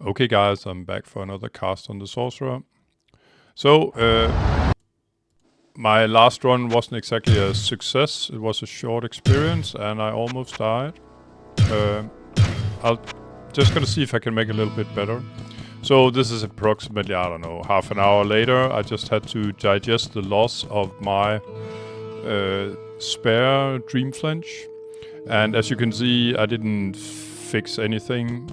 Okay guys, I'm back for another cast on the Sorcerer. So, my last run wasn't exactly a success. It was a short experience and I almost died. I'll just gonna see if I can make it a little bit better. So this is approximately, I don't know, half an hour later. I just had to digest the loss of my spare Dream Flinch. And as you can see, I didn't fix anything.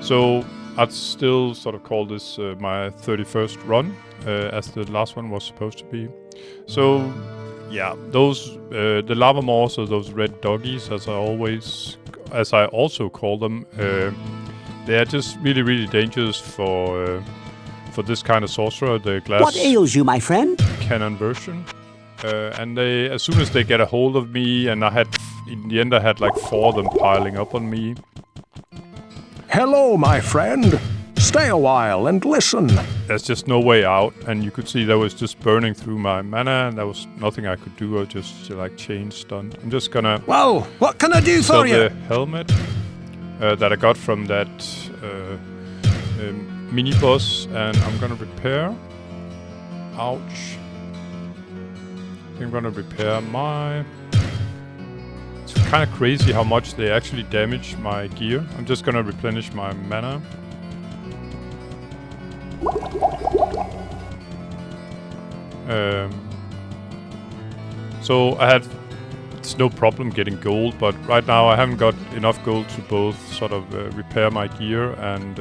So I'd still sort of call this my 31st run, as the last one was supposed to be. So yeah, those the lava moors, or those red doggies, as I also call them, they are just really dangerous for this kind of sorcerer, the glass. What ails you, my friend? Cannon version. And they, as soon as they get a hold of me, and in the end I had like 4 of them piling up on me. Hello, my friend. Stay a while and listen. There's just no way out, and you could see that was just burning through my mana, and there was nothing I could do. I just like chain stunned. I'm just gonna. Well, what can I do sell for you? the helmet that I got from that mini boss, and I'm gonna repair. Ouch. I'm gonna repair my. It's kind of crazy how much they actually damage my gear. I'm just gonna replenish my mana. So it's no problem getting gold, but right now I haven't got enough gold to both sort of repair my gear and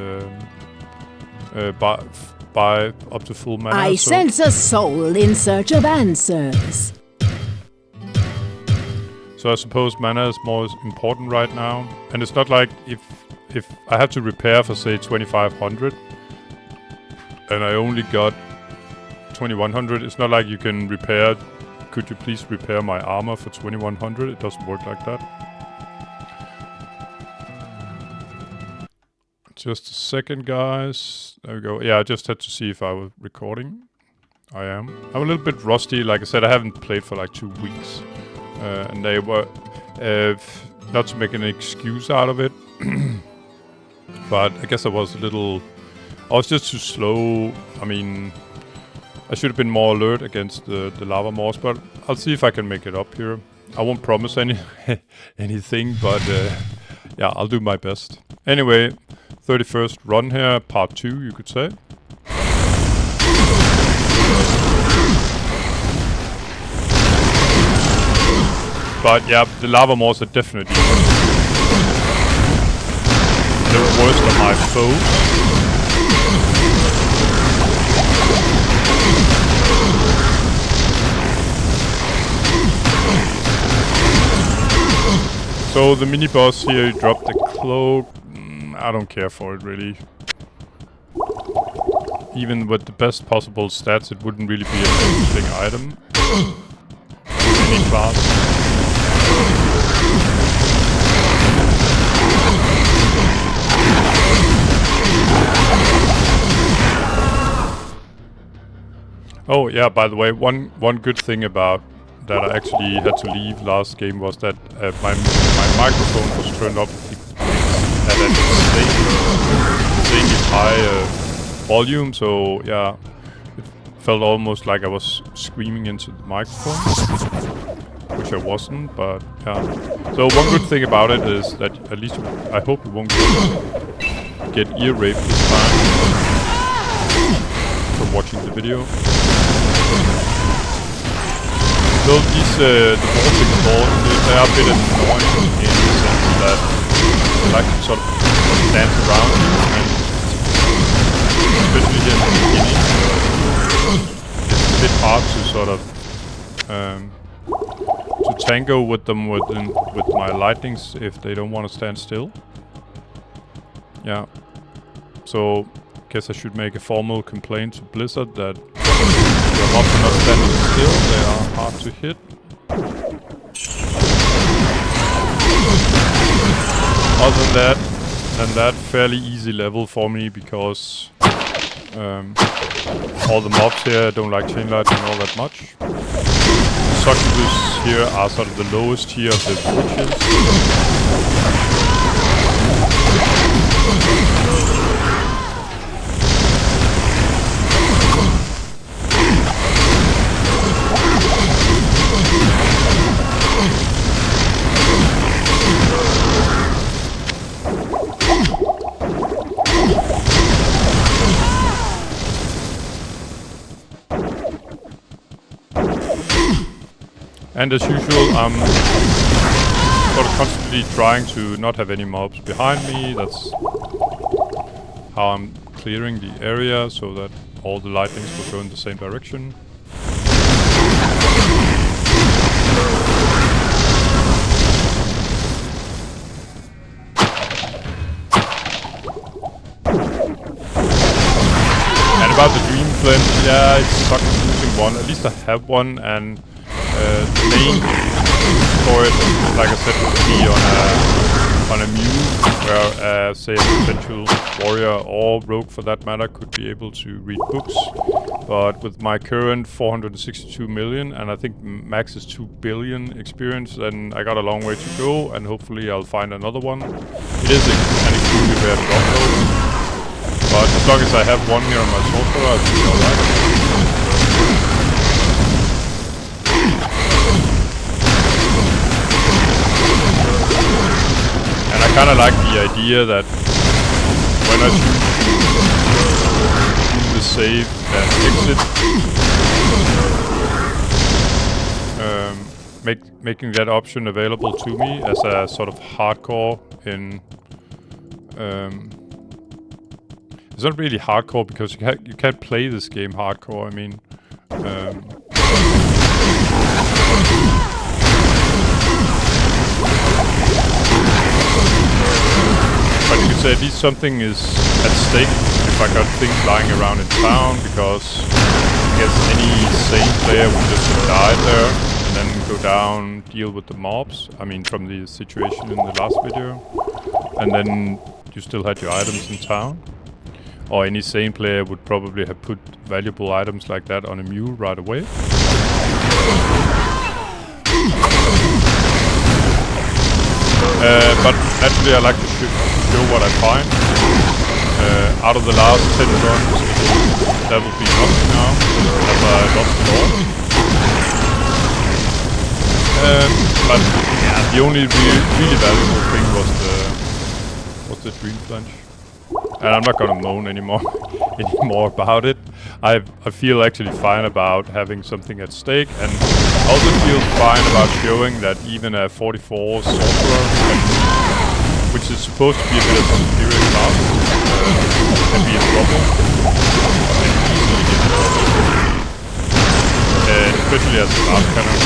buy up to full mana. I sense a soul in search of answers. So I suppose mana is more important right now. And it's not like if I have to repair for, say, 2500 and I only got 2100, it's not like you can repair. Could you please repair my armor for 2100? It doesn't work like that. Just a second, guys. There we go. Yeah, I just had to see if I was recording. I am. I'm a little bit rusty. Like I said, I haven't played for like 2 weeks. And they were, not to make an excuse out of it, but I guess I was just too slow. I mean, I should have been more alert against the lava moors, but I'll see if I can make it up here. I won't promise anything, but yeah, I'll do my best. Anyway, 31st run here, part 2, you could say. But yeah, the lava moors are definitely the worst of my foes. So the mini boss here dropped the cloak. I don't care for it really. Even with the best possible stats, it wouldn't really be an interesting item. Any class. Oh yeah, by the way, one good thing about that I actually had to leave last game was that my microphone was turned up at an insanely high volume, so yeah, it felt almost like I was screaming into the microphone, which I wasn't, but yeah. So one good thing about it is that at least I hope you won't get ear raped this time from watching the video. So these the vortex balls, they are a bit annoying in the sense that they like to sort of dance around you, and especially in the beginning, it's a bit hard to sort of to tango with them with my lightnings if they don't want to stand still. Yeah. So guess I should make a formal complaint to Blizzard that they're often not standing still, they are hard to hit. Other than that, fairly easy level for me because all the mobs here don't like chain lightning all that much. Succubus here are sort of the lowest tier of the witches. And as usual, I'm sort of constantly trying to not have any mobs behind me. That's how I'm clearing the area so that all the lightnings will go in the same direction. And about the dream flint, yeah, it sucks losing one. At least I have one, and the main for it, like I said, would be on a mule, where say a potential warrior or rogue for that matter could be able to read books. But with my current 462 million, and I think max is 2 billion experience, then I got a long way to go, and hopefully I'll find another one. It is an extremely rare drop though. But as long as I have one here on my sorcerer, I'll be alright. And I kinda like the idea that when I choose to do the save and exit, making that option available to me as a sort of hardcore in... it's not really hardcore because you can't play this game hardcore. I mean, but you could say at least something is at stake if I got things lying around in town, because I guess any sane player would just die there and then go down, deal with the mobs. I mean, from the situation in the last video, and then you still had your items in town. Or any sane player would probably have put valuable items like that on a mule right away. But naturally I like to show what I find. Out of the last 10 runs, that would be nothing now, as I lost it all. But yeah, the only really valuable thing was the dream flange. And I'm not gonna moan anymore about it. I feel actually fine about having something at stake, and also feel fine about showing that even a 44 sorcerer, which is supposed to be a bit of a superior class, can be in trouble. And easily get in trouble. Especially as a last cannon.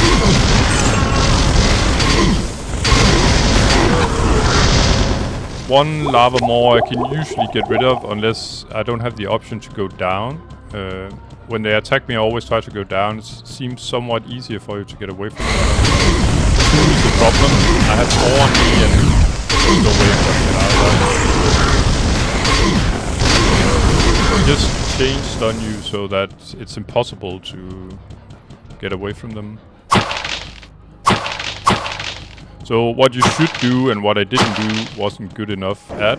One lava maw I can usually get rid of unless I don't have the option to go down. When they attack me, I always try to go down. It seems somewhat easier for you to get away from them. Two is the problem. I have 4 on me and there's no way of getting out of that. Just change stun you so that it's impossible to get away from them. So what you should do, and what I didn't do wasn't good enough at,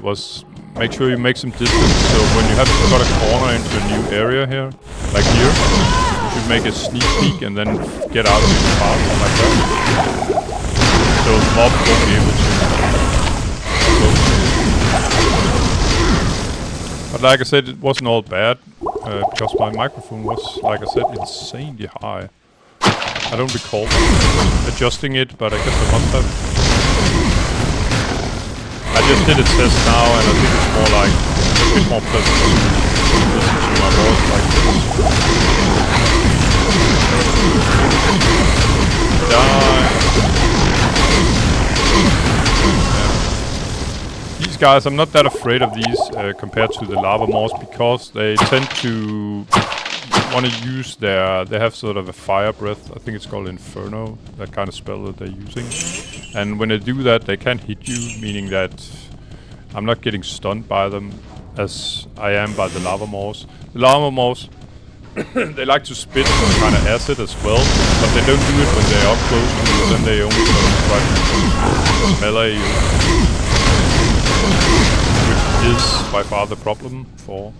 was make sure you make some distance. So when you have got a corner into a new area here, like here, you should make a sneak peek and then get out really fast like that. So the mob won't be able to. But like I said, it wasn't all bad, because my microphone was, like I said, insanely high. I don't recall adjusting it, but I guess I must have. I just did a test now, and I think it's more like a bit more pleasant to listen to my voice like this. Yeah. These guys, I'm not that afraid of these compared to the lava maws, because they tend to want to use they have sort of a fire breath. I think it's called Inferno, that kind of spell that they're using. And when they do that, they can't hit you, meaning that I'm not getting stunned by them as I am by the lava maws. The lava maws, they like to spit some kind of acid as well, but they don't do it when they're up close to you, then they only sort of try to melee you. Which is by far the problem for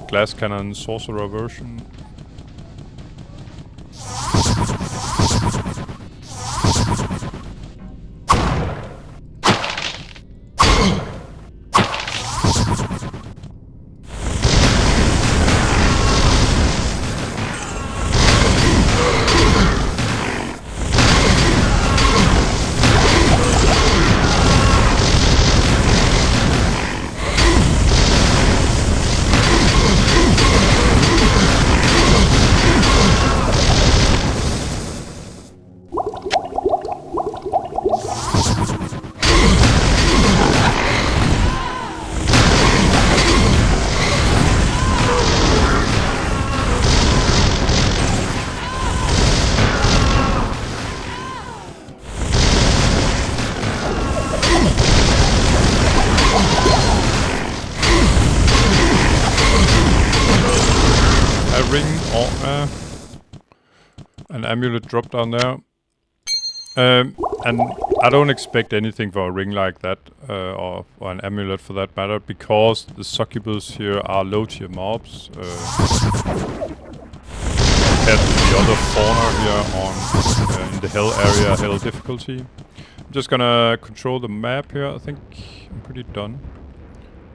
Glass Cannon Sorcerer version. ring or an amulet drop down there. And I don't expect anything for a ring like that, or an amulet for that matter, because the succubus here are low tier mobs compared to the other fauna here on in the hell area, hell difficulty. I'm just gonna control the map here. I think I'm pretty done.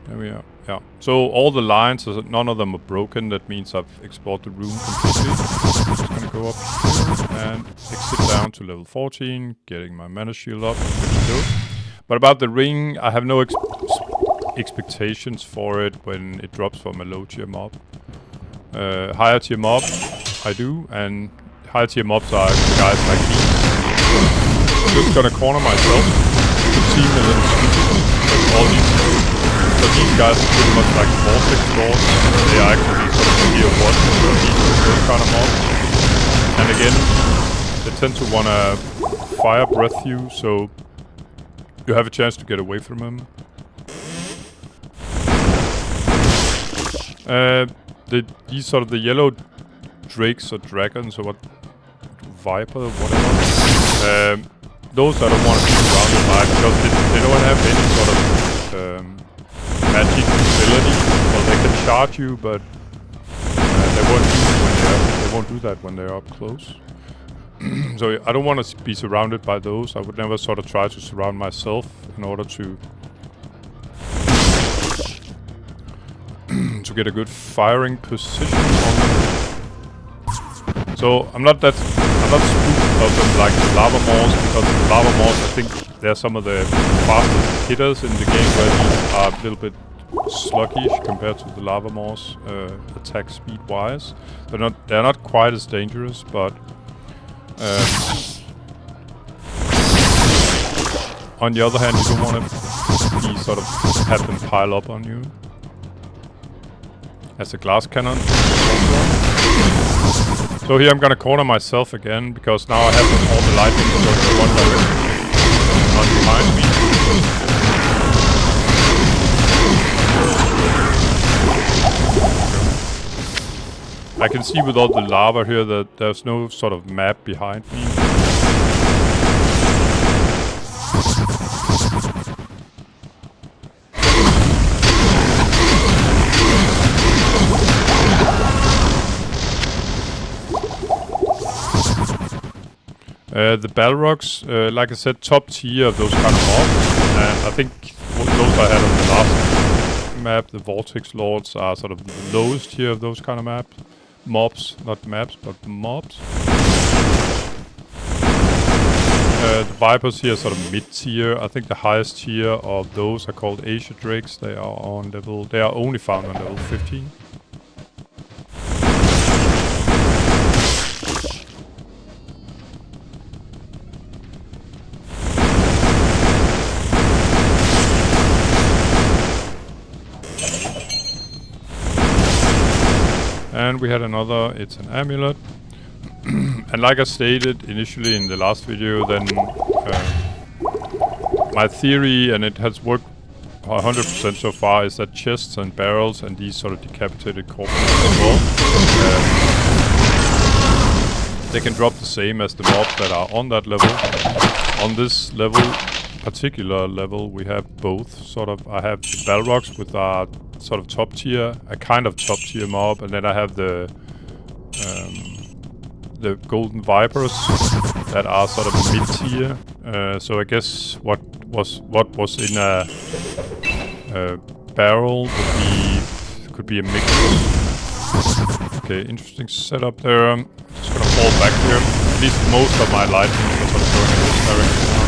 There we are. Yeah. So all the lines, none of them are broken. That means I've explored the room completely. Just gonna go up here and exit down to level 14, getting my mana shield up, which is good. But about the ring, I have no expectations for it when it drops from a low tier mob. Higher tier mob, I do, and higher tier mobs are guys like me. I'm just gonna corner myself. It seems a little stupid, but all these guys are pretty much like vortex lords. They are actually sort of tier 1 for those kind of mobs. And again, they tend to wanna fire breath you, so you have a chance to get away from them. These sort of the yellow drakes or dragons or what, viper, whatever. Those I don't want to be surrounded by because they don't have any sort of magic ability. Well, they can charge you, but they won't do that when they're up close. So I don't want to be surrounded by those. I would never sort of try to surround myself in order to get a good firing position on them. So I'm not spooked of them like the lava maws, because the lava maws, I think they're some of the fastest hitters in the game, where these are a little bit sluggish compared to the lava maws attack speed wise. They're not quite as dangerous, but on the other hand, you don't want to be sort of have them pile up on you. As a glass cannon. So here I'm gonna corner myself again, because now I have all the lightning going in one direction, not behind me. I can see with all the lava here that there's no sort of map behind me. The Balrogs, like I said, top tier of those kind of mobs. I think those I had on the last map, the Vortex Lords, are sort of the lowest tier of those kind of mobs, not maps, but mobs. The Vipers here are sort of mid-tier. I think the highest tier of those are called Asia Drakes. They are only found on level 15. And we had another, it's an amulet. And like I stated initially in the last video, then my theory, and it has worked 100% so far, is that chests and barrels and these sort of decapitated corpses as well, they can drop the same as the mobs that are on that level. On this level, particular level, we have both. Sort of, I have the Balrogs with our sort of top tier, a kind of top tier mob, and then I have the Golden Vipers that are sort of mid tier. So I guess what was in a barrel could be a mix. Okay, interesting setup there. I'm just gonna fall back here. At least most of my lightning is sort of going in this direction now.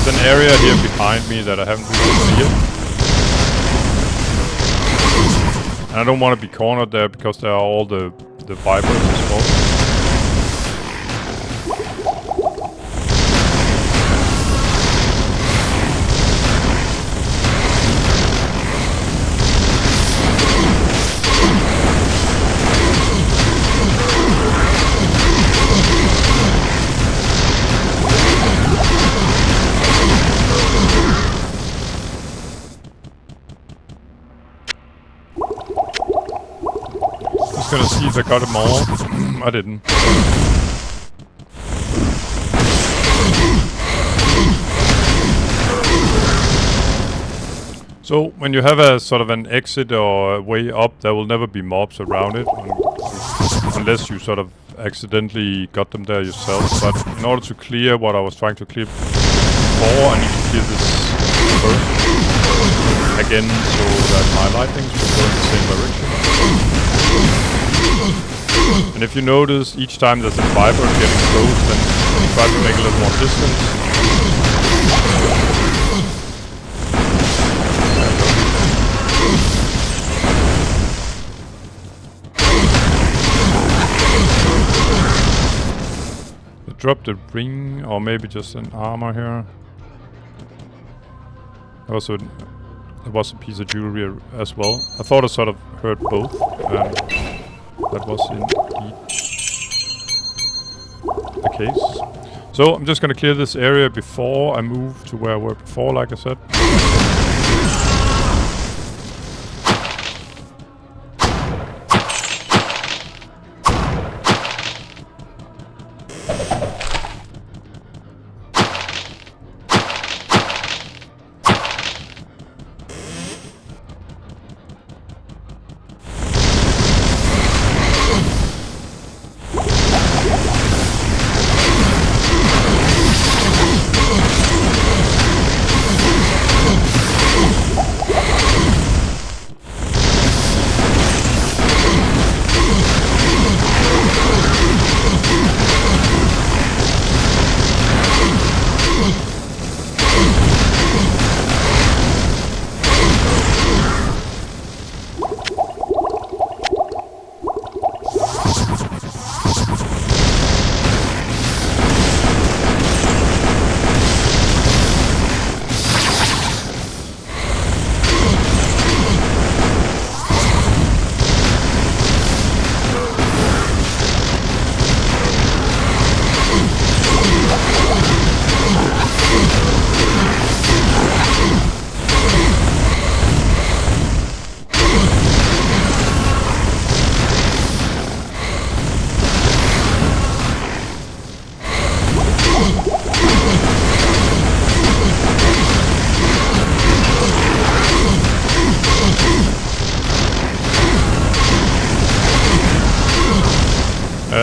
There's an area here behind me that I haven't really seen. And I don't want to be cornered there because there are all the Vipers as well. just gonna see if I got them all. I didn't. So, when you have a sort of an exit or a way up, there will never be mobs around it, unless you sort of accidentally got them there yourself. But in order to clear what I was trying to clear before, I need to clear this first again, so that my lightnings will go in the same direction. And if you notice, each time there's a viper getting close, then you try to make a little more distance. Drop the ring, or maybe just an armor here. Also, there was a piece of jewelry as well. I thought I sort of heard both, and that was indeed the case. So I'm just gonna clear this area before I move to where I were before, like I said.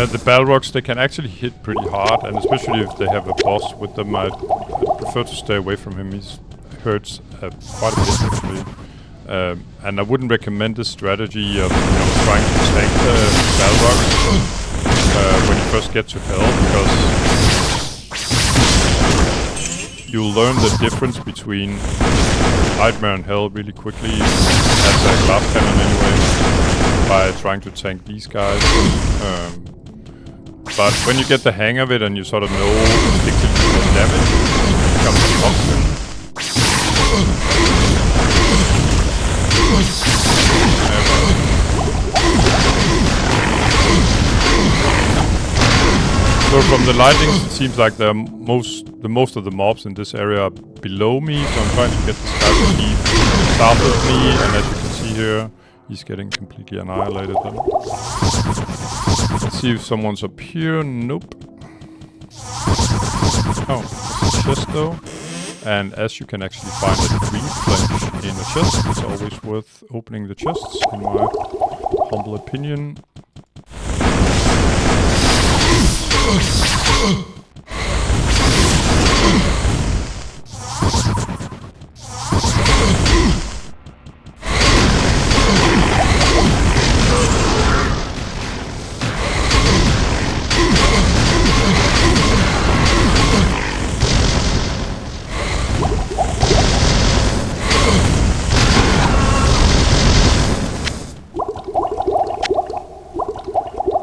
The Balrogs, they can actually hit pretty hard, and especially if they have a boss with them, I'd prefer to stay away from him. He hurts quite a bit actually. And I wouldn't recommend this strategy of trying to tank the Balrogs when you first get to hell, because you'll learn the difference between Nightmare and Hell really quickly, as a glass cannon anyway, by trying to tank these guys. But when you get the hang of it and you sort of know particularly the damage, it becomes a function. So from the lightings, it seems like the most of the mobs in this area are below me, so I'm trying to get this guy to keep south of me, and as you can see here, he's getting completely annihilated then. Let's see if someone's up here. Nope. Oh, there's a chest though. And as you can actually find a green flesh in a chest, it's always worth opening the chests, in my humble opinion.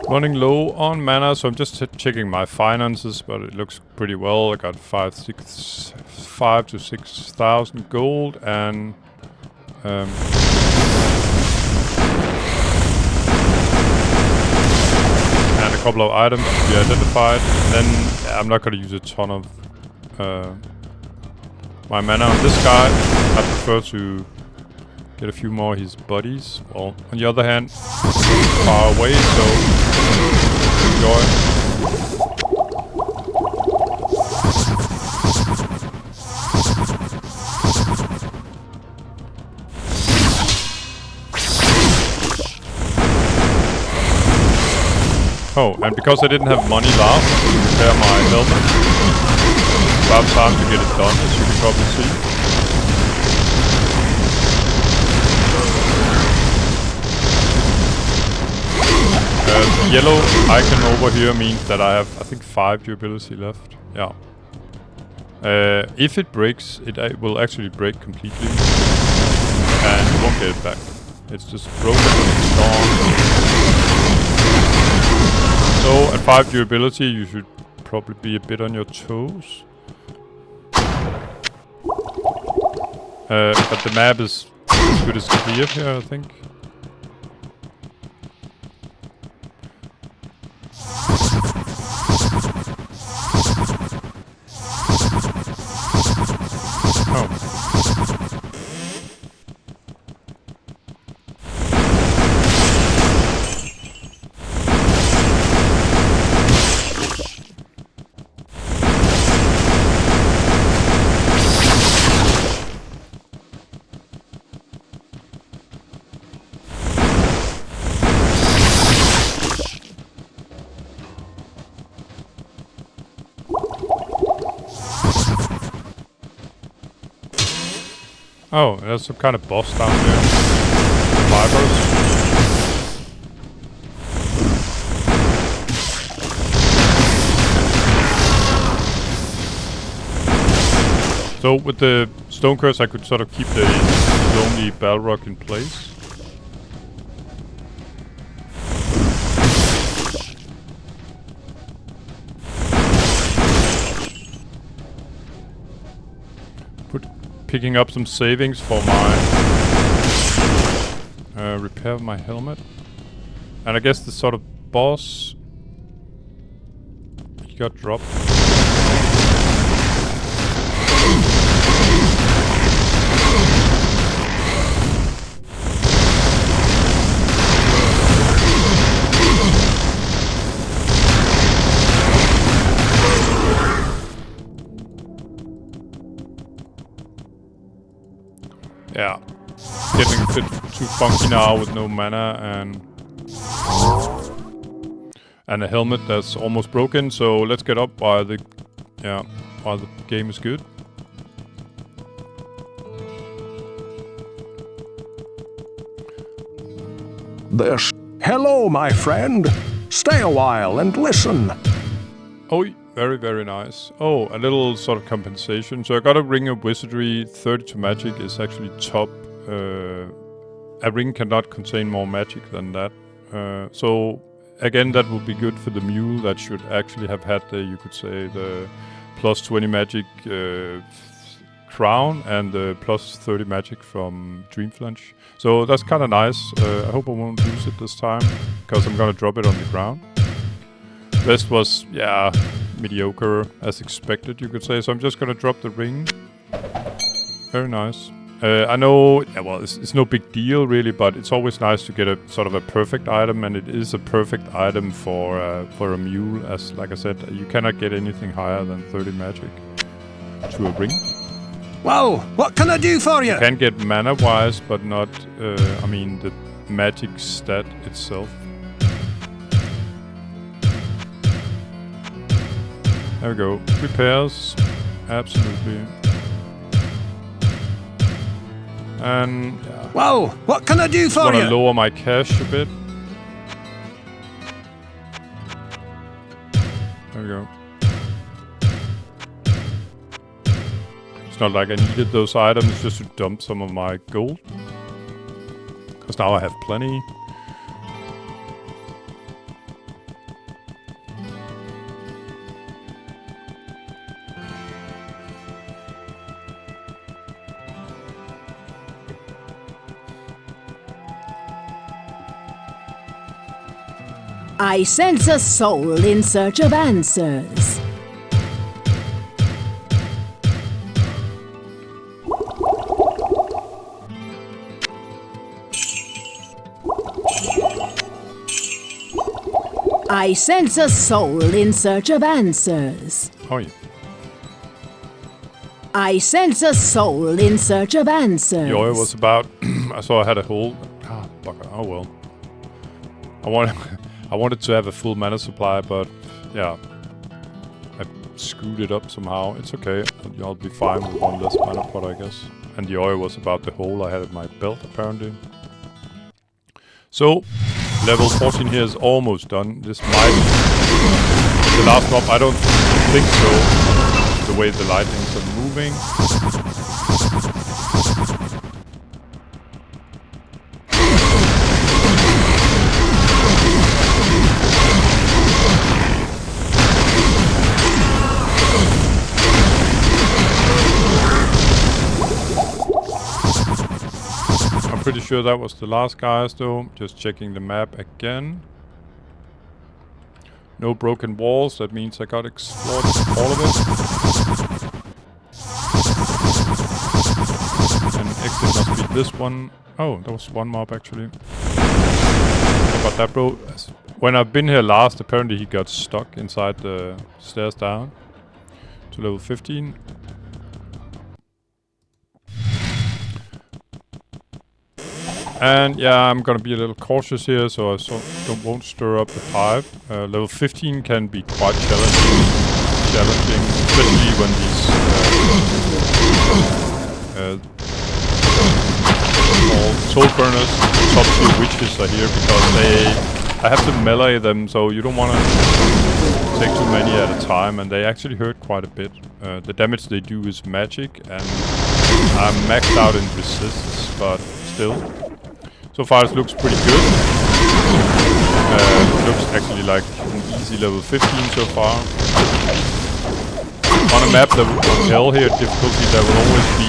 Running low on mana, so I'm just checking my finances, but it looks pretty well. I got 5 to 6,000 gold and a couple of items to be identified. And then I'm not going to use a ton of my mana on this guy. I prefer to Get a few more of his buddies. Well, on the other hand, far away, so enjoy. Oh, and because I didn't have money last to repair my helmet, it's about time to get it done, as you can probably see. The yellow icon over here means that I have, I think, 5 durability left. Yeah. If it breaks, it will actually break completely, and you won't get it back. It's just broken, it's gone. So, at 5 durability, you should probably be a bit on your toes. But the map is as good as clear here, I think. Oh. Oh, there's some kind of boss down there. Fibers. So with the stone curse I could sort of keep the lonely Balrog in place. Picking up some savings for my repair of my helmet. And I guess the sort of boss, he got dropped. Yeah, getting a bit too funky now with no mana and a helmet that's almost broken. So let's get up while the game is good. Hello, my friend. Stay a while and listen. Oh, very, very nice. Oh, a little sort of compensation. So I got a Ring of Wizardry. 32 magic is actually top. A ring cannot contain more magic than that. So again, that would be good for the mule. That should actually have had the, you could say, the plus 20 magic crown and the plus 30 magic from Dreamflinch. So that's kind of nice. I hope I won't lose it this time, because I'm gonna drop it on the ground. Rest was, yeah, mediocre as expected, you could say. So I'm just gonna drop the ring. Very nice. I know, yeah, well, it's no big deal really, but it's always nice to get a sort of a perfect item, and it is a perfect item for a mule. As like I said, you cannot get anything higher than 30 magic to a ring. Well, what can I do for you? You can get mana-wise, but not, I mean, the magic stat itself. There we go. Repairs. Absolutely. And yeah. Well, what can I do for you? I want to lower my cash a bit. There we go. It's not like I needed those items just to dump some of my gold, because now I have plenty. I sense a soul in search of answers. I sense a soul in search of answers. Oh yeah. I sense a soul in search of answers. The oil was about... I saw I had a hole. Ah, bugger. Oh well. I wanted to have a full mana supply, but yeah. I screwed it up somehow. It's okay. I'll be fine with one less mana pot, I guess. And the oil was about the hole I had at my belt, apparently. So, level 14 here is almost done. This might be the last mob. I don't think so. The way the lightnings are moving. I'm pretty sure that was the last guys though. Just checking the map again. No broken walls, that means I got explored all of it. And exit must be this one. Oh, that was one mob actually. How about that, bro? When I've been here last, apparently he got stuck inside the stairs down to level 15. And yeah, I'm gonna be a little cautious here, so I won't stir up the pipe. Level 15 can be quite challenging, especially when these all soul burners, top tier witches are here, because I have to melee them, so you don't want to take too many at a time, and they actually hurt quite a bit. The damage they do is magic, and I'm maxed out in resistance, but still. So far it looks pretty good. It looks actually like an easy level 15 so far. On a map level on hell here difficulty, there will always be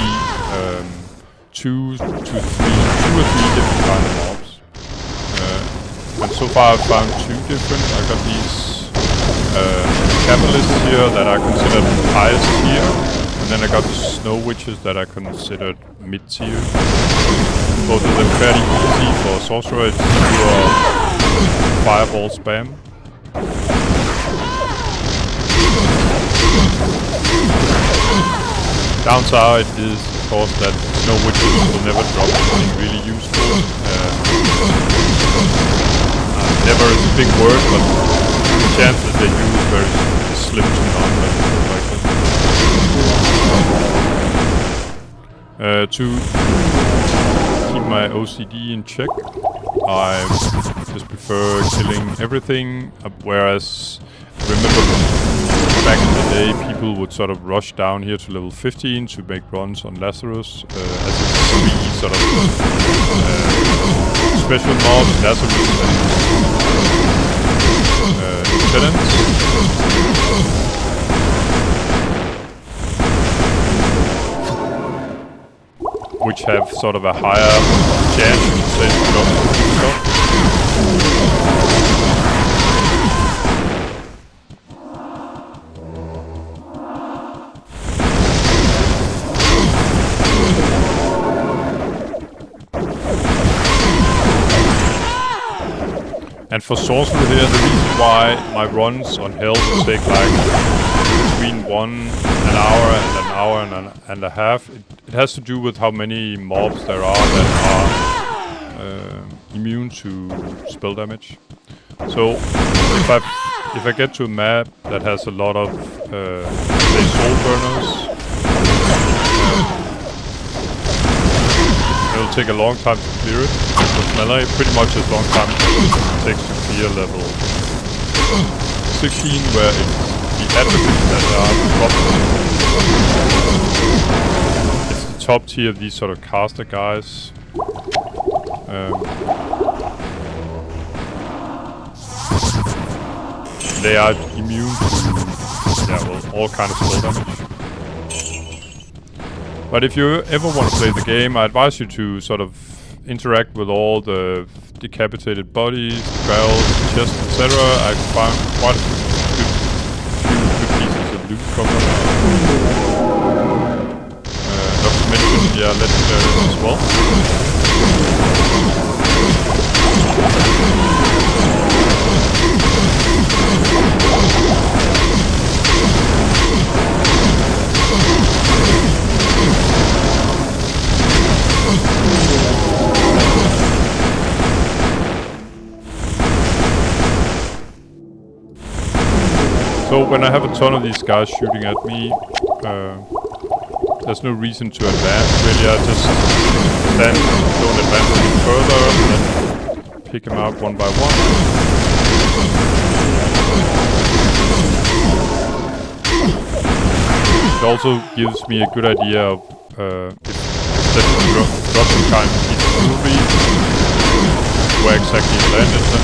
two or three different kind of mobs. And so far I've found two different. I got these capitalists here that are considered highest tier, and then I got the snow witches that are considered mid tier. Both of them fairly easy for Sorcerer. It's pure fireball spam. Downside is, of course, that snow witches will never drop anything really useful. Never is a big word, but the chance that they do is very slim to none. To keep my OCD in check, I just prefer killing everything, whereas remember back in the day people would sort of rush down here to level 15 to make runs on Lazarus, as it's three sort of special mobs, Lazarus and Lieutenants. Which have sort of a higher chance to say stuff. And for Sorcerer here, the reason why my runs on hell will take like between an hour and a half, it has to do with how many mobs there are that are immune to spell damage. So if I get to a map that has a lot of say soul burners, it'll take a long time to clear it. With melee, pretty much as long time it takes to clear level 16, where it's the advocates that are it's the top tier of these sort of caster guys. They are immune to all kind of spell damage. But if you ever want to play the game, I advise you to sort of interact with all the decapitated bodies, barrels, chests, etc. I found quite a few good pieces of loot from them. Not to mention, legendaries as well. So when I have a ton of these guys shooting at me, there's no reason to advance. Really, I just stand, don't advance any further, and then pick them out one by one. It also gives me a good idea of if dropping kind of each movie, where exactly it landed them.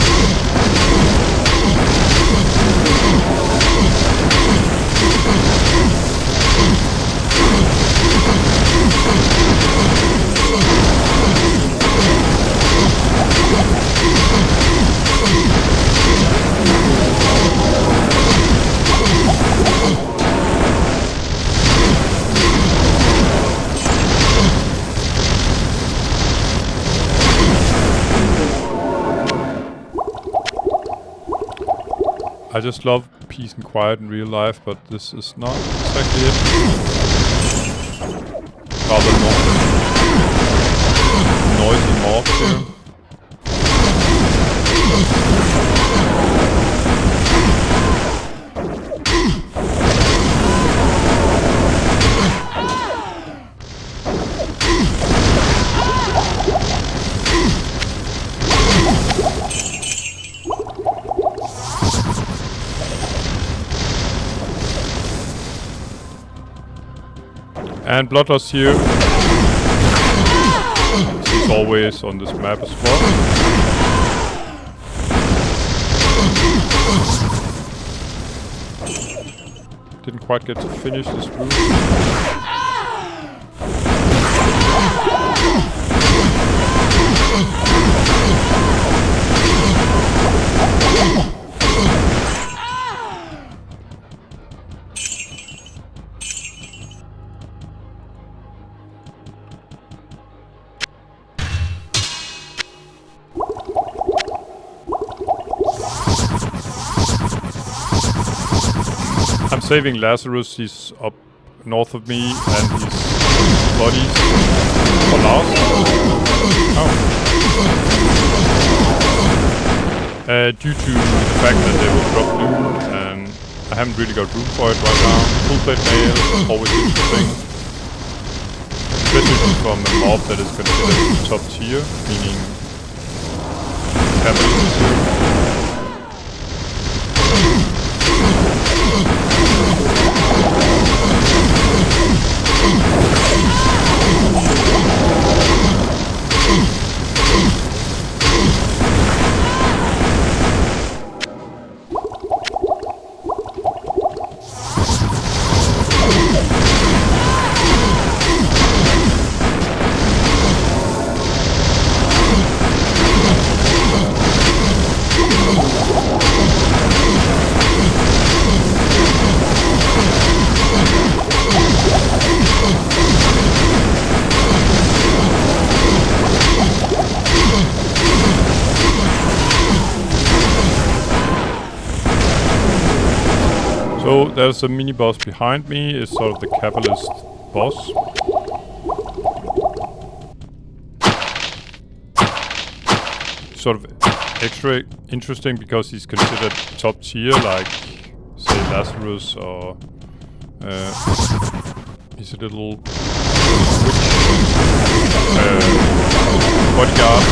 I just love peace and quiet in real life, but this is not exactly it. Rather noisy mobs here. And Bloodlust here. He's always on this map as well. Didn't quite get to finish this route. I'm saving Lazarus, he's up north of me, and his bodies for last. Oh. Due to the fact that they will drop loot, and I haven't really got room for it right now. Full plate mail, always interesting. Especially from a mob that is considered top tier, meaning capitalists. So there's a mini boss behind me, it's sort of the capitalist boss. Sort of extra interesting because he's considered top tier, like say Lazarus, or he's a little bodyguard.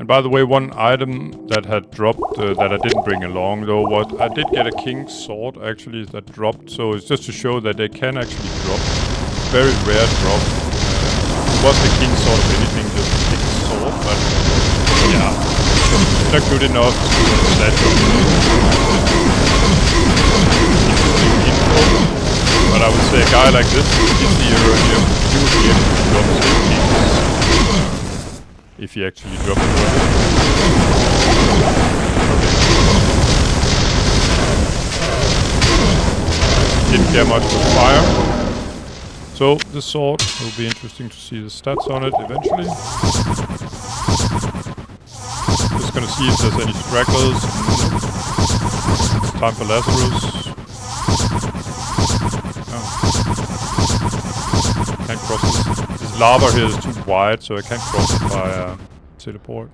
By the way, one item that had dropped that I didn't bring along though, I did get a king's sword actually that dropped, so it's just to show that they can actually drop. Very rare drop. It was the king's sword of anything, just a king's sword, but yeah, it's not good enough to that interesting info. But I would say a guy like this, in the earlier, he would be able to drop the kings. If he actually dropped it. Okay. Didn't care much with fire. So the sword will be interesting to see the stats on it eventually. Just gonna see if there's any stragglers. Time for Lazarus. Oh. cross this lava here is too wide, so I can't cross it by teleport.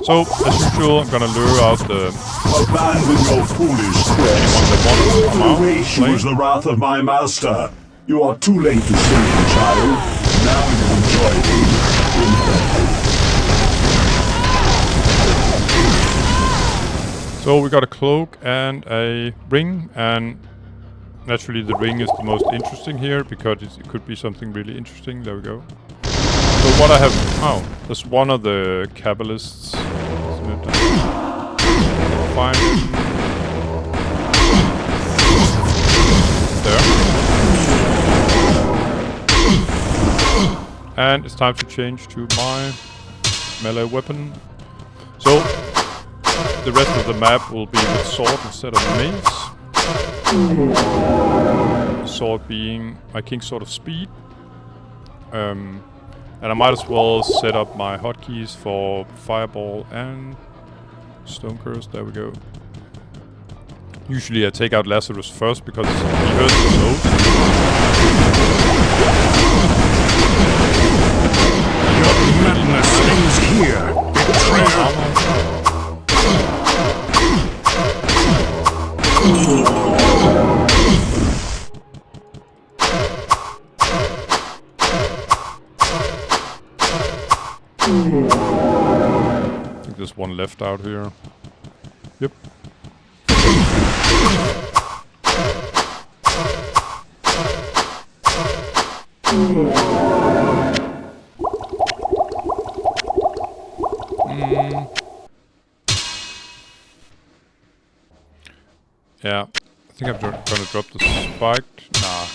So, as usual, I'm gonna lure out the... Abandon your foolish quest. Erase you as the wrath of my master. You are too late to save the child. Now you enjoy me. So we got a cloak and a ring, and naturally the ring is the most interesting here because it could be something really interesting. There we go. So what I have... Oh, there's one of the Kabbalists. Find him. There. And it's time to change to my melee weapon. So, the rest of the map will be with sword instead of mace. Sword being my king sword of speed. And I might as well set up my hotkeys for fireball and stone curse. There we go. Usually I take out Lazarus first because he hurts the most. Your madness ends here, betrayer. I think there's one left out here. Yep. Yeah, I think I'm gonna drop the spiked. Nah.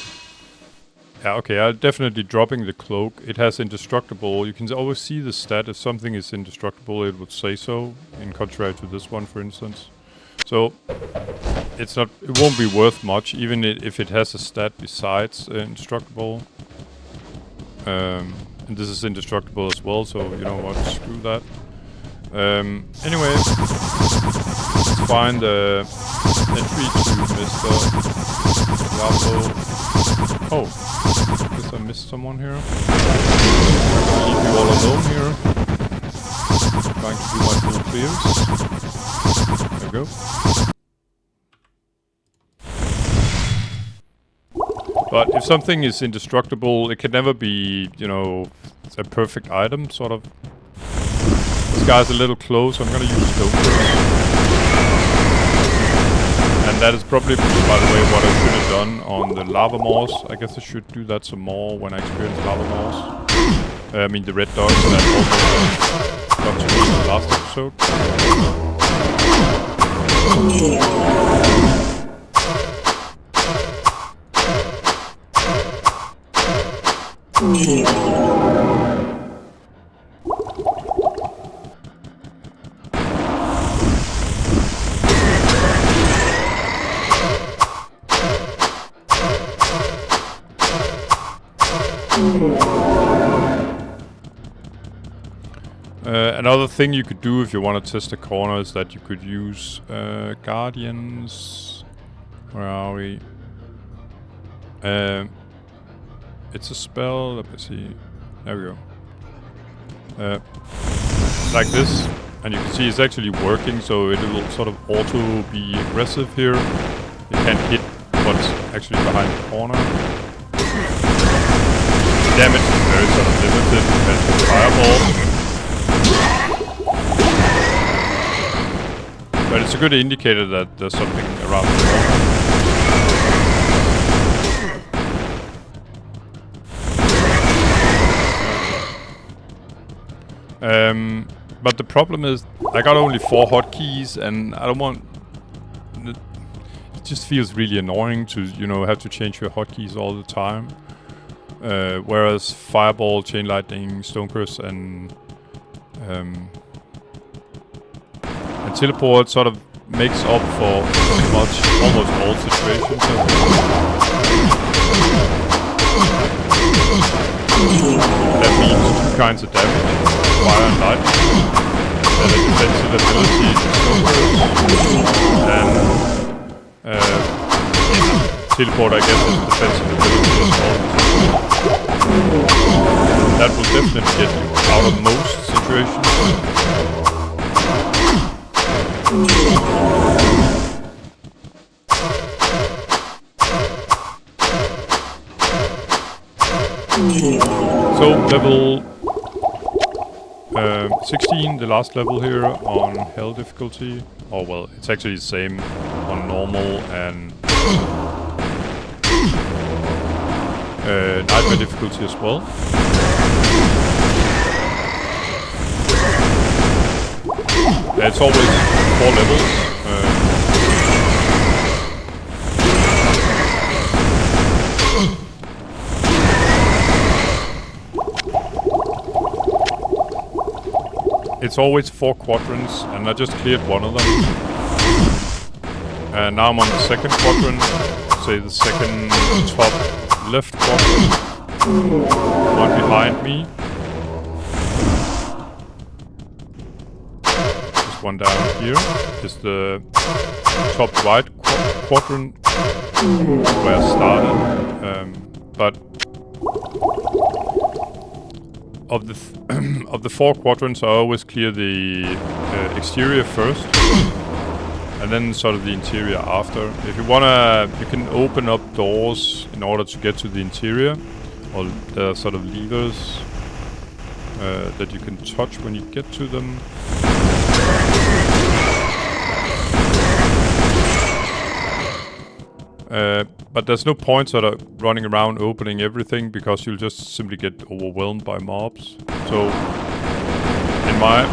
Yeah, okay, I'm definitely dropping the cloak. It has indestructible. You can always see the stat. If something is indestructible, it would say so, in contrary to this one, for instance. So, it won't be worth much, even if it has a stat besides indestructible. And this is indestructible as well, so you know what, screw that. Anyway, let's find the entry to Mr. Diablo. Oh, guess I missed someone here. I'm gonna leave you all alone here. Trying to do my full clears. There we go. But if something is indestructible, it can never be, you know, a perfect item, sort of. This guy's a little close, so I'm gonna use stone. And that is probably, by the way, what I should have done on the lava moss. I guess I should do that some more when I experience lava moss. I mean the red dogs that also got to me in the last episode. Another thing you could do if you want to test a corner is that you could use Guardians. Where are we? It's a spell. Let me see. There we go. Like this, and you can see it's actually working, so it will sort of auto be aggressive here. You can't hit what's actually behind the corner. The damage is very sort of limited compared to fireball. But it's a good indicator that there's something around the corner. But the problem is, I got only 4 hotkeys, and I don't want... It just feels really annoying to, you know, have to change your hotkeys all the time. Whereas Fireball, Chain Lightning, Stone Curse, and Teleport sort of makes up for pretty much almost all situations. That means 2 kinds of damage, fire and lightning, and a defensive ability to Stone Curse, and Teleport, I guess, is defensive ability as well. That will definitely get you out of most situations. So level 16, the last level here on hell difficulty. Oh well, it's actually the same on normal and nightmare difficulty as well. It's always 4 levels. It's always 4 quadrants, and I just cleared one of them. And now I'm on the second quadrant, say the second top left quadrant. One behind me. This one down here is the top right quadrant where I started. But of the 4 quadrants, I always clear the exterior first, and then sort of the interior after. If you wanna, you can open up doors in order to get to the interior, or there are sort of levers that you can touch when you get to them. But there's no point sort of running around opening everything, because you'll just simply get overwhelmed by mobs. So, in my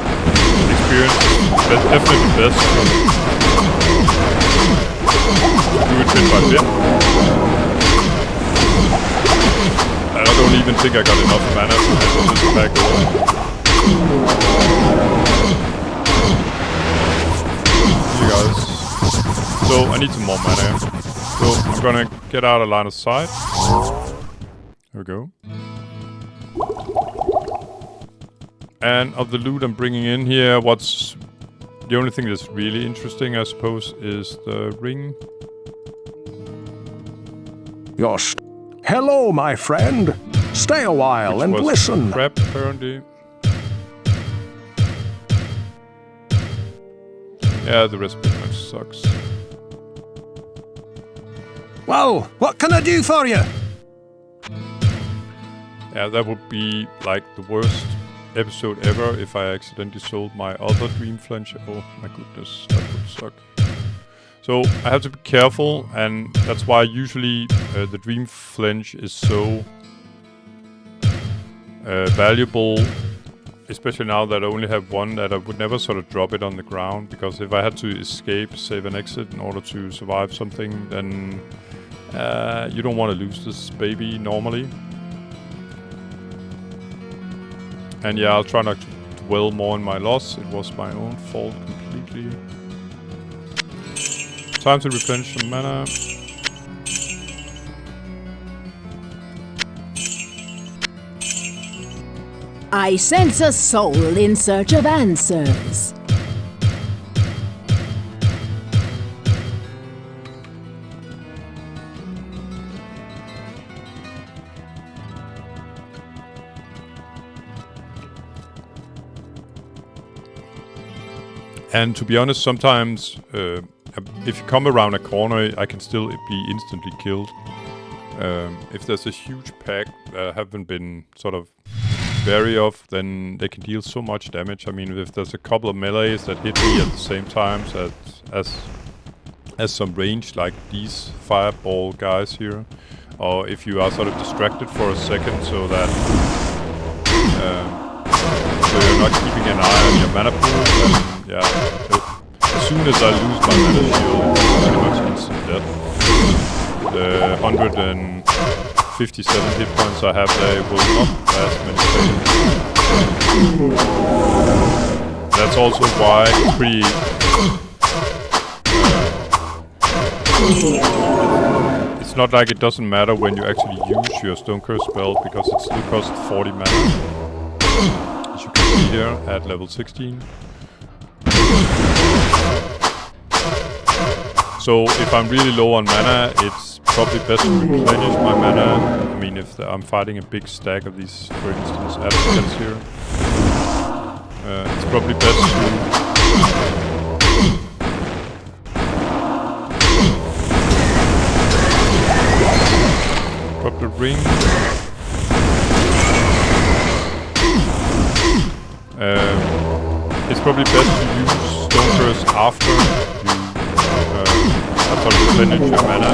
experience, that's definitely best to do it bit by bit. And I don't even think I got enough mana to handle this back over. You guys. So, I need some more mana. So I'm gonna get out of line of sight. There we go. And of the loot I'm bringing in here, what's the only thing that's really interesting, I suppose, is the ring. Hello, my friend. Stay a while and listen. Crap, apparently. Yeah, the rest pretty much sucks. Well, what can I do for you? Yeah, that would be like the worst episode ever if I accidentally sold my other dream flinch. Oh my goodness, that would suck. So I have to be careful, and that's why usually the dream flinch is so valuable, especially now that I only have one, that I would never sort of drop it on the ground, because if I had to escape, save and exit in order to survive something, then you don't want to lose this baby normally. And yeah, I'll try not to dwell more on my loss. It was my own fault completely. Time to replenish some mana. I sense a soul in search of answers. And to be honest, sometimes if you come around a corner, I can still be instantly killed. If there's a huge pack that I haven't been sort of wary of, then they can deal so much damage. I mean, if there's a couple of melees that hit me at the same time as some range, like these fireball guys here, or if you are sort of distracted for a second so that so you're not keeping an eye on your mana pool, then yeah, as soon as I lose my mana shield, it's pretty much instant death. The 157 hit points I have there will not last many seconds. That's also why it's pretty... it's not like it doesn't matter when you actually use your Stone Curse spell, because it still costs 40 mana. As you can see here at level 16. So if I'm really low on mana, it's probably best to replenish my mana. I mean, if I'm fighting a big stack of these, for instance, advocates here. It's probably best to... Drop the ring. It's probably best to use Stone Curse after you sort of replenish your mana.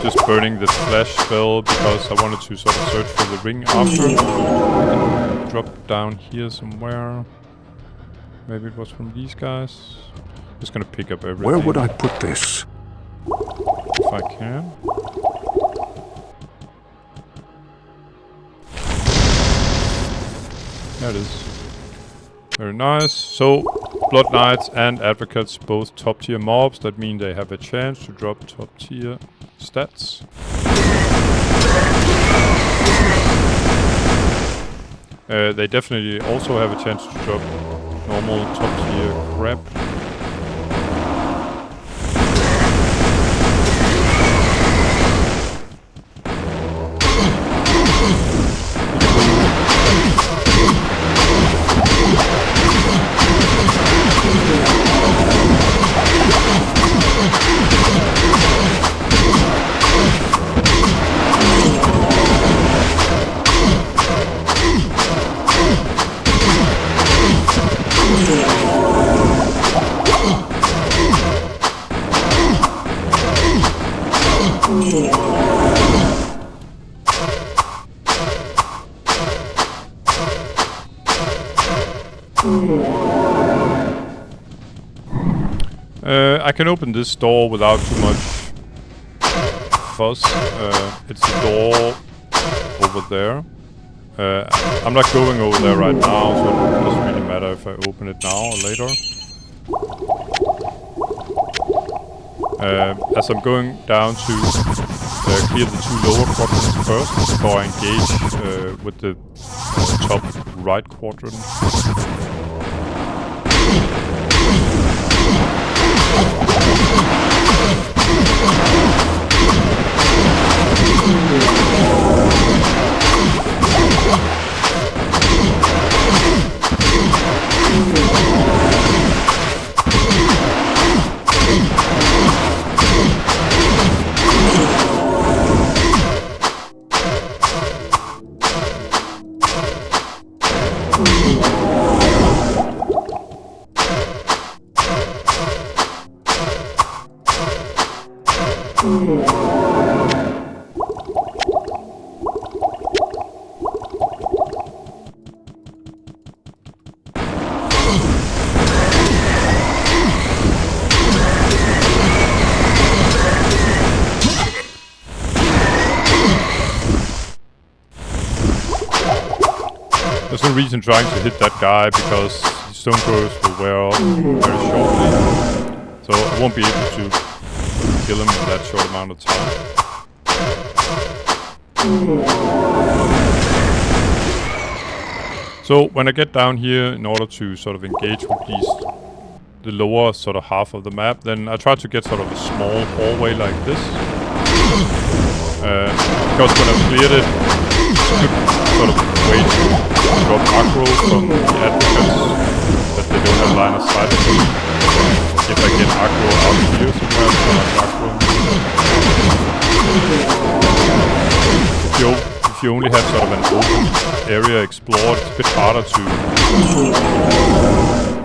Just burning the flash spell because I wanted to sort of search for the ring after. I can drop down here somewhere. Maybe it was from these guys. Just gonna pick up everything. Where would I put this? If I can. There it is. Very nice. So, Blood Knights and Advocates, both top tier mobs. That means they have a chance to drop top tier stats. They definitely also have a chance to drop normal top tier crap. I can open this door without too much fuss. It's the door over there. I'm not going over there right now, so it doesn't really matter if I open it now or later. As I'm going down to clear the two lower quadrants first before I engage with the top right quadrant. There's no reason trying to hit that guy because the Stone Curse will wear off very shortly. So I won't be able to kill him in that short amount of time. So when I get down here, in order to sort of engage with the lower sort of half of the map, then I try to get sort of a small hallway like this. Because when I've cleared it, it's a good sort of way to drop aggro from the advocates that they don't have line of sight to. If I get aggro out here somewhere, so like aggro. If you only have sort of an open area explored, it's a bit harder to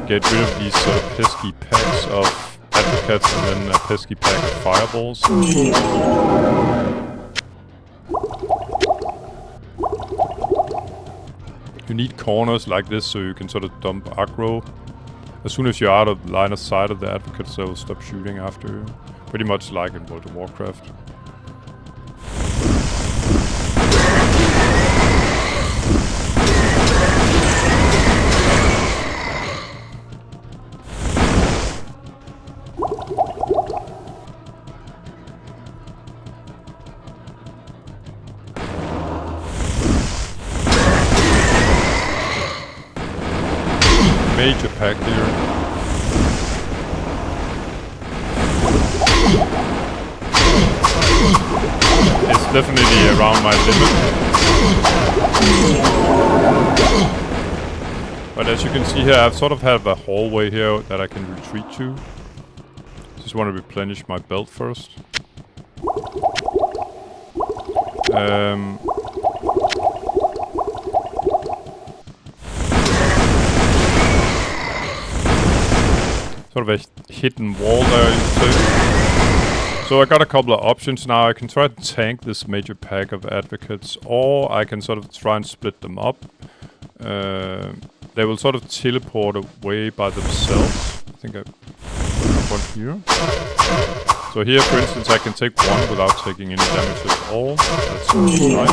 get rid of these sort of pesky packs of advocates and then a pesky pack of fireballs. You need corners like this so you can sort of dump aggro. As soon as you're out of line of sight of the advocates, they will stop shooting after you. Pretty much like in World of Warcraft. Major pack here. definitely around my limit. But as you can see here, I've sort of have a hallway here that I can retreat to. Just want to replenish my belt first. Sort of a hidden wall there, you could say. So I got a couple of options now. I can try to tank this major pack of advocates, or I can sort of try and split them up. They will sort of teleport away by themselves. I think I have one here. So here, for instance, I can take one without taking any damage at all. That's nice.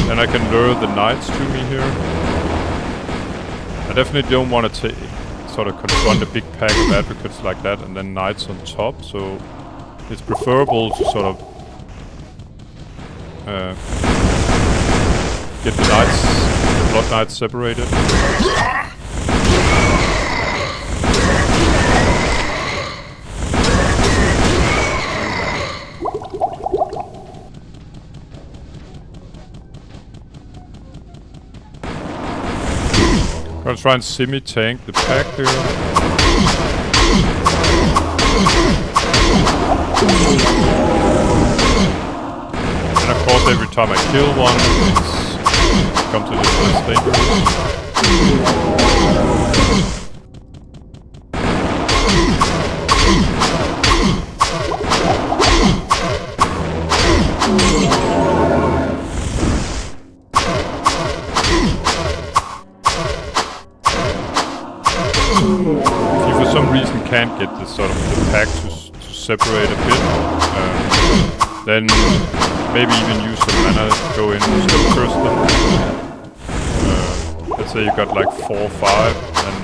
Then I can lure the knights to me here. I definitely don't want to sort of confront a big pack of advocates like that and then knights on top. So it's preferable to sort of get the blood knights separated. Gonna try and semi-tank the pack here. And of course every time I kill one, it becomes a little less dangerous. If you for some reason can't get this sort of the pack to separate a bit, then maybe even use some mana to go in and still curse them. Let's say you got like 4 or 5 and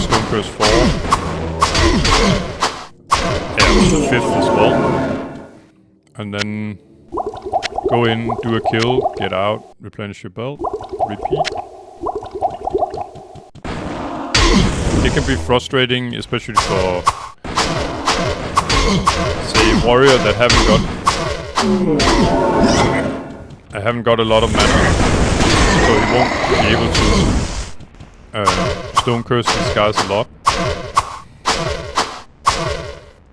stone curse 4. Yeah, with the 5th as well. And then go in, do a kill, get out, replenish your belt, repeat. It can be frustrating, especially for, say, a warrior that haven't got a lot of mana, so he won't be able to stone curse these guys a lot.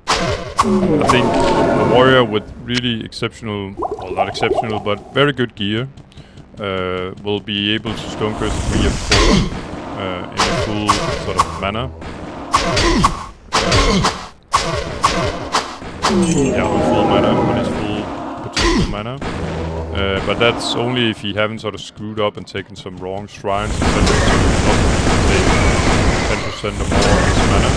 I think a warrior with really exceptional, well, not exceptional, but very good gear will be able to stone curse 3 or 4 in a full sort of mana. Yeah, on full mana, on his full potential mana. But that's only if he haven't sort of screwed up and taken some wrong shrines and sent him to 10% or more of his mana.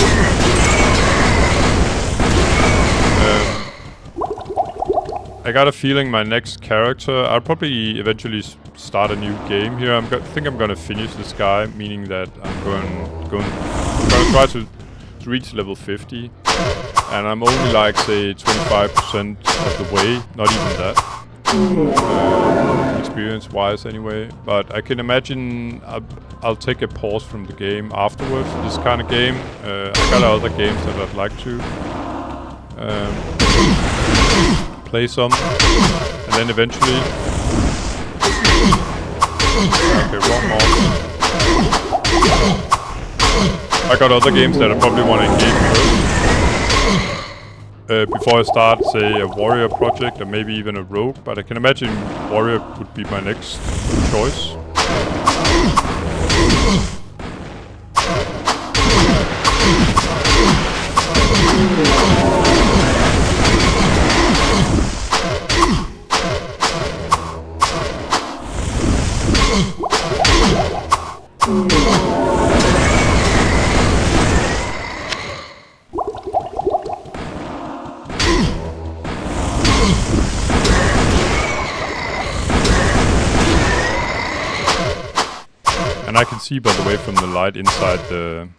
I got a feeling my next character, I'll probably eventually start a new game here. I think I'm gonna finish this guy, meaning that I'm going to try to reach level 50, and I'm only like say 25% of the way, not even that, experience-wise anyway. But I can imagine I'll take a pause from the game afterwards. This kind of game, I got other games that I'd like to play some, and then eventually. Okay, wrong mouse. I got other games that I probably want to engage with before I start, say, a warrior project or maybe even a rogue. But I can imagine warrior would be my next choice. And I can see, by the way, from the light inside the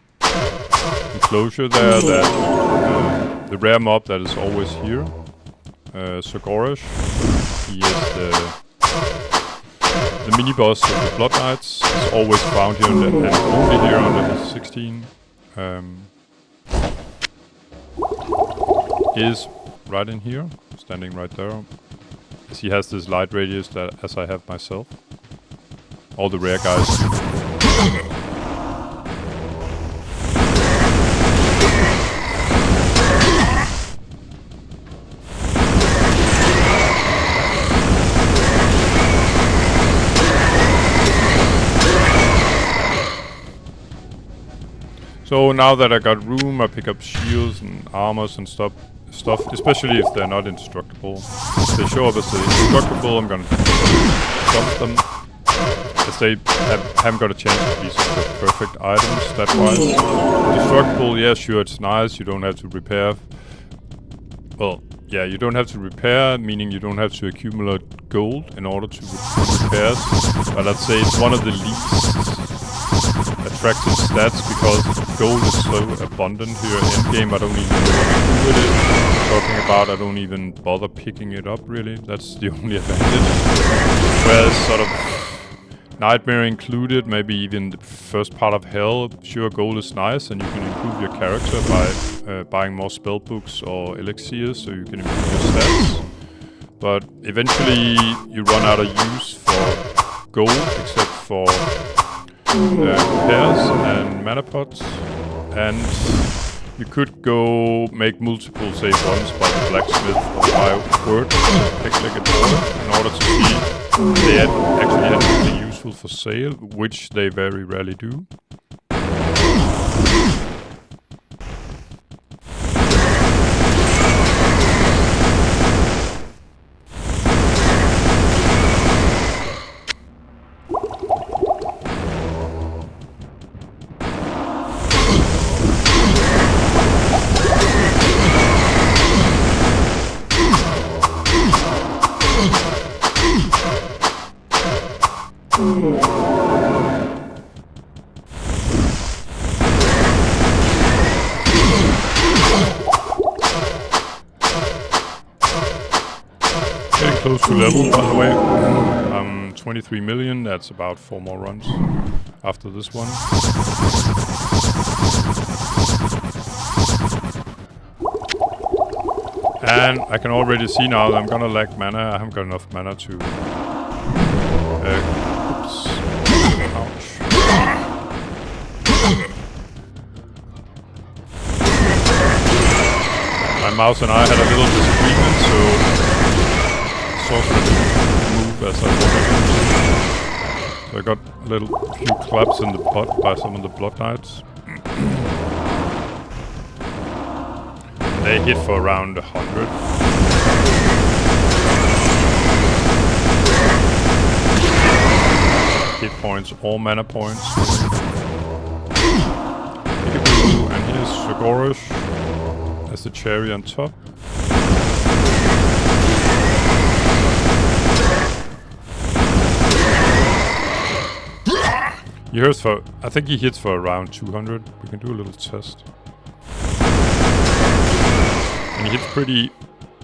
enclosure there that the rare mob that is always here, Sorcerer, he is the mini-boss of the Blood Knights. Is always found here and only here on level 16. is right in here, standing right there. As he has this light radius that as I have myself. All the rare guys do. So now that I got room, I pick up shields and armors and stuff, especially if they're not indestructible. If they show up as indestructible, I'm gonna dump them. As they haven't got a chance to be sort of perfect items, that wise. Indestructible, yeah, sure, it's nice, you don't have to repair. Well, yeah, you don't have to repair, meaning you don't have to accumulate gold in order to repairs. But I'd say it's one of the least attractive stats because gold is so abundant here in game. I don't even know what to do with it. Talking about, I don't even bother picking it up really. That's the only advantage. Whereas sort of Nightmare included, maybe even the first part of Hell, sure gold is nice and you can improve your character by buying more spell books or elixirs so you can improve your stats. But eventually you run out of use for gold except for repairs and mana pots, and you could go make multiple save runs by the blacksmith or by word pick like a door in order to see if they actually have something useful for sale, which they very rarely do. Close to level, by the way. 23 million, that's about 4 more runs after this one. And I can already see now that I'm gonna lack mana. I haven't got enough mana to... oops. Ouch. My mouse and I had a little disagreement, so... Sorcerer didn't move as I wanted. So I got a little few claps in the butt by some of the Blood Knights. They hit for around 100. Hit points or mana points. And here's Shogorish as the cherry on top. He hits for, I think he hits for around 200. We can do a little test. And he hits pretty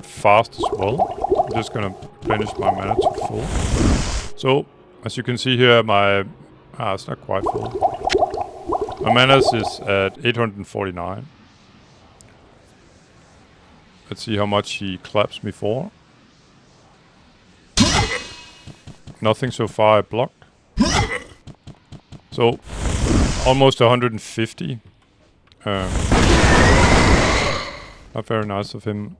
fast as well. I'm just gonna replenish my mana to full. So, as you can see here, my... it's not quite full. My mana is at 849. Let's see how much he claps me for. Nothing so far I blocked. So, almost 150. Not very nice of him.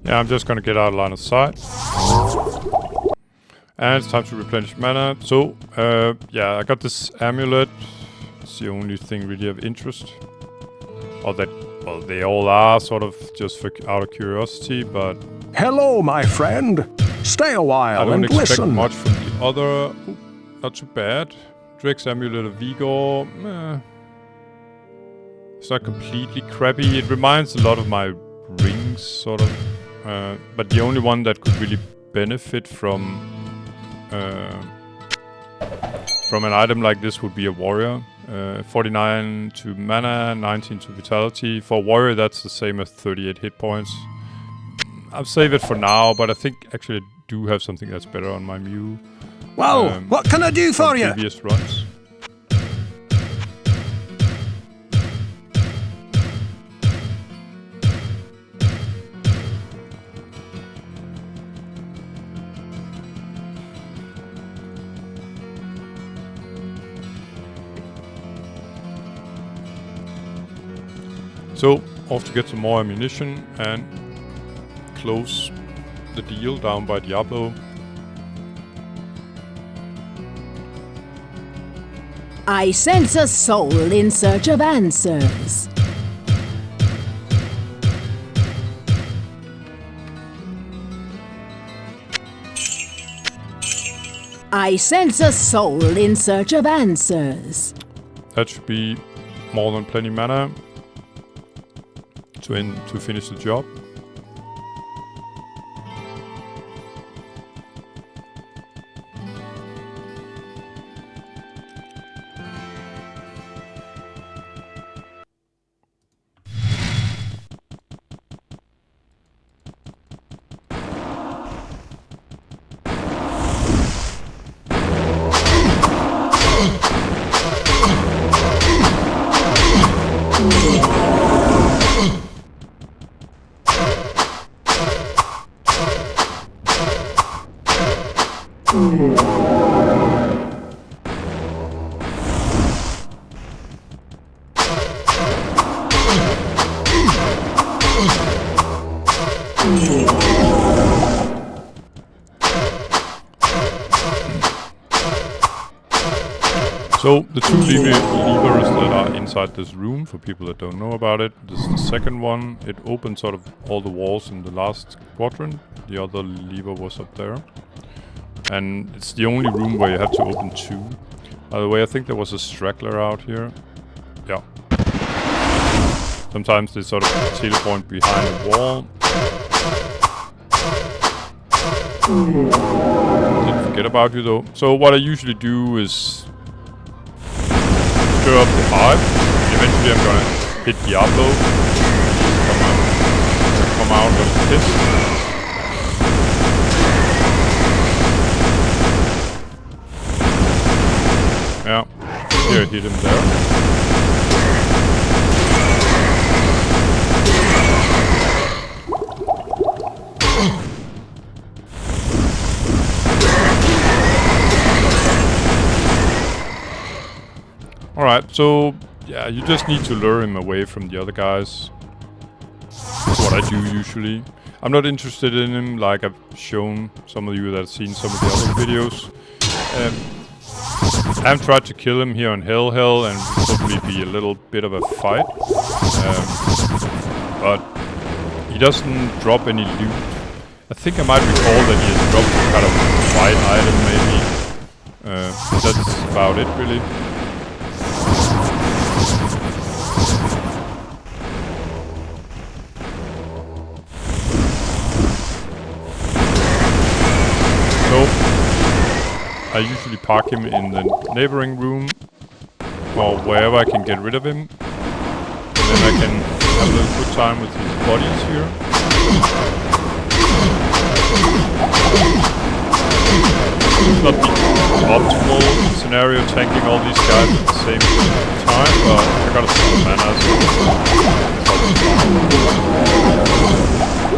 Yeah, Yeah, I'm just gonna get out of line of sight. And it's time to replenish mana. So, yeah, I got this amulet. It's the only thing really of interest. Or that, well, they all are sort of just out of curiosity, but... Hello, my friend. Stay a I while don't and expect listen. much from the other... Ooh, not too bad. Drake's Amulet of Vigor. It's not completely crappy. It reminds a lot of my rings, sort of. But the only one that could really benefit from an item like this would be a warrior. 49 to mana, 19 to vitality. For a warrior, that's the same as 38 hit points. I'll save it for now, but I think actually I do have something that's better on my Mew. Well, what can I do for you? Previous runs. So, off to get some more ammunition and close the deal down by Diablo. I sense a soul in search of answers. I sense a soul in search of answers. That should be more than plenty mana to finish the job. So, the two levers that are inside this room, for people that don't know about it, this is the second one. It opens sort of all the walls in the last quadrant. The other lever was up there. And it's the only room where you have to open two. By the way, I think there was a straggler out here. Yeah. Sometimes they sort of teleport behind the wall. Didn't forget about you though. So what I usually do is stir up the hive. Eventually I'm gonna hit Diablo. Come out of the pit. Yeah, here, hit him there. Alright, so yeah, you just need to lure him away from the other guys. That's what I do usually. I'm not interested in him, like I've shown some of you that have seen some of the other videos. I have tried to kill him here on Hell, and probably be a little bit of a fight. But he doesn't drop any loot. I think I might recall that he has dropped some kind of white item maybe. But that's about it really. So, I usually park him in the neighboring room or wherever I can get rid of him. And then I can have a little good time with his bodies here. It's not the optimal scenario tanking all these guys at the same time, but I got a ton of mana, so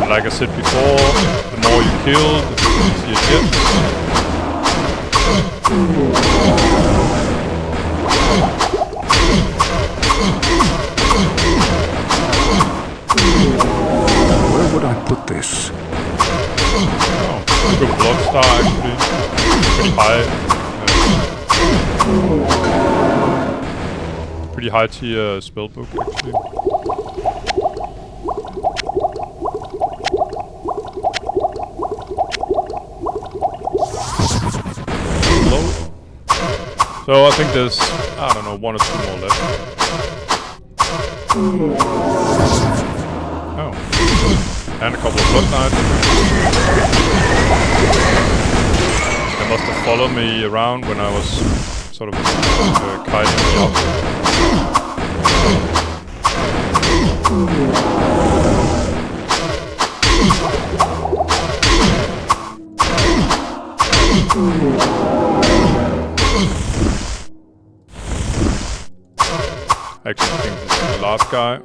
like I said before, the more you kill, the easier it gets. Where would I put this? Oh, good blood star actually. Pretty high. Pretty high tier spellbook actually. Low. So I think there's, I don't know, 1 or 2 more left. Oh. And a couple of blood knights. They must have followed me around when I was sort of kiting me up. I actually think this is the last guy.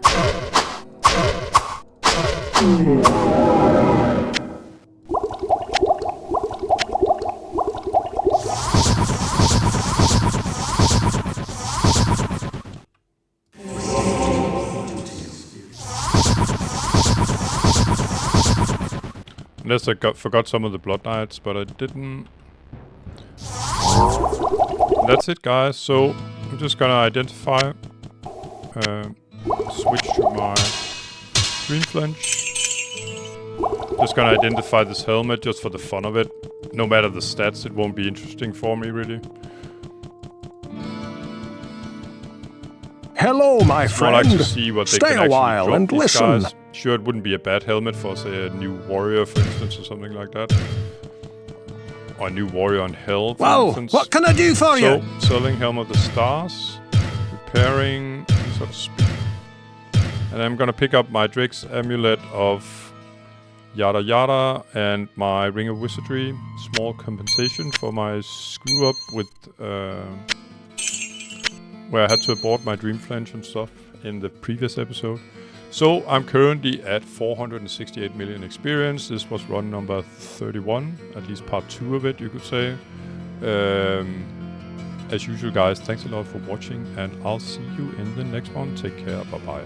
Unless I forgot some of the blood knights, but I didn't. That's it, guys. So I'm just gonna identify, switch to my green flinch. Just gonna identify this helmet just for the fun of it. No matter the stats, it won't be interesting for me really. Hello, my I like friend. to see what they Stay can a actually while drop and these listen. guys. Sure, it wouldn't be a bad helmet for, say, a new warrior, for instance, or something like that. Or a new warrior on hell, for Whoa, instance. what can I do for you? So, selling Helm of the Stars, repairing, sort of speed. And I'm gonna pick up my Drake's Amulet of yada yada and my Ring of Wizardry. Small compensation for my screw up with where I had to abort my Dream Flinch and stuff in the previous episode. So I'm currently at 468 million experience. This was run number 31, at least part 2 of it, you could say. As usual, guys, thanks a lot for watching, and I'll see you in the next one. Take care, bye-bye.